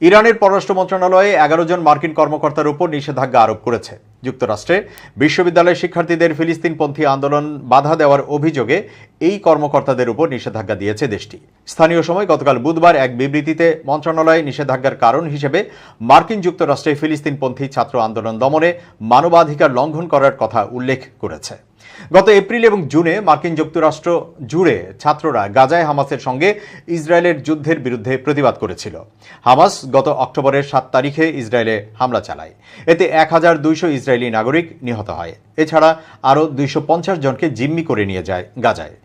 ইরানের পররাষ্ট্র মন্ত্রণালয়ে 11 জন মার্কিন কর্মকর্তার উপর নিষেধাজ্ঞা আরোপ করেছে। যুক্তরাষ্ট্রে বিশ্ববিদ্যালয়ের শিক্ষার্থীদের ফিলিস্তিনপন্থী আন্দোলন বাধা দেওয়ার অভিযোগে এই কর্মকর্তাদের উপর নিষেধাজ্ঞা দিয়েছে দেশটি। স্থানীয় সময় গতকাল বুধবার এক বিবৃতিতে মন্ত্রণালয় নিষেধাজ্ঞার কারণ হিসেবে মার্কিন যুক্তরাষ্ট্রে ফিলিস্তিনপন্থী ছাত্র আন্দোলন দমনে মানবাধিকার লঙ্ঘন করার কথা উল্লেখ করেছে। গত এপ্রিল এবং জুনে মার্কিন যুক্তরাষ্ট্র জুড়ে ছাত্ররা গাজায় হামাসের সঙ্গে ইসরায়েলের যুদ্ধের বিরুদ্ধে প্রতিবাদ করেছিল। হামাস গত অক্টোবরের 7 তারিখে ইসরায়েলে হামলা চালায়। এতে 1200 ইসরায়েলি নাগরিক নিহত হয়। এছাড়া আরও 250 জনকে জিম্মি করে নিয়ে যায় গাজায়।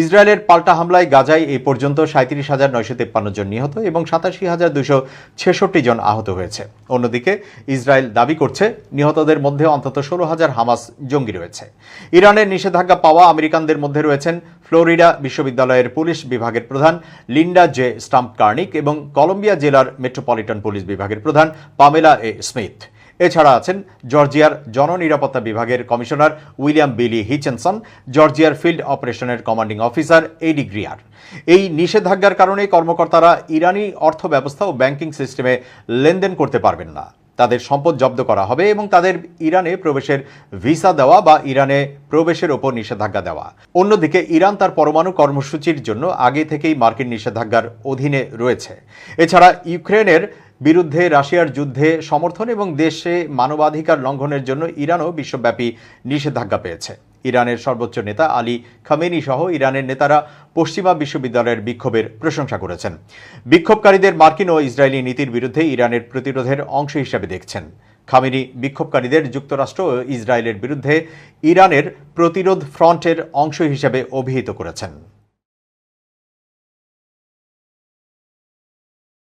ইসরায়েলের পাল্টা হামলায় গাজায় এই পর্যন্ত 37,953 জন নিহত এবং 87,266 জন আহত হয়েছে। অন্যদিকে ইসরায়েল দাবি করছে নিহতদের মধ্যে অন্তত 16,000 হামাস জঙ্গি রয়েছে। ইরানের নিষেধাজ্ঞা পাওয়া আমেরিকানদের মধ্যে রয়েছেন ফ্লোরিডা বিশ্ববিদ্যালয়ের পুলিশ বিভাগের প্রধান লিন্ডা জে স্টাম্পকার্নিক এবং কলম্বিয়া জেলার মেট্রোপলিটন পুলিশ বিভাগের প্রধান পামেলা এ স্মিথ। এছাড়া আছেন জর্জিয়ার জননিরাপত্তা বিভাগের কমিশনার উইলিয়াম বিলি হিচেনসন, জর্জিয়ার ফিল্ড অপারেশনের কমান্ডিং অফিসার এডি গ্রিয়ার। এই নিষেধাজ্ঞার কারণে কর্মকর্তারা ইরানি অর্থ ব্যবস্থা ও ব্যাংকিং সিস্টেমে লেনদেন করতে পারবেন না। তাদের সম্পদ জব্দ করা হবে এবং তাদের ইরানে প্রবেশের ভিসা দেওয়া বা ইরানে প্রবেশের ওপর নিষেধাজ্ঞা দেওয়া। অন্যদিকে ইরান তার পরমাণু কর্মসূচির জন্য আগে থেকেই মার্কিন নিষেধাজ্ঞার অধীনে রয়েছে। এছাড়া ইউক্রেনের বিরুদ্ধে রাশিয়ার যুদ্ধে সমর্থন এবং দেশে মানবাধিকার লঙ্ঘনের জন্য ইরানও বিশ্বব্যাপী নিষেধাজ্ঞা পেয়েছে। ইরানের সর্বোচ্চ নেতা আলী খামেনি সহ ইরানের নেতারা পশ্চিমা বিশ্ববিদ্যালয়ের বিক্ষোভের প্রশংসা করেছেন। বিক্ষোভকারীদের মার্কিন ও ইসরায়েলি নীতির বিরুদ্ধে ইরানের প্রতিরোধের অংশ হিসেবে দেখছেন। খামেনি বিক্ষোভকারীদের যুক্তরাষ্ট্র ও ইসরায়েলের বিরুদ্ধে ইরানের প্রতিরোধ ফ্রন্টের অংশ হিসেবে অভিহিত করেছেন।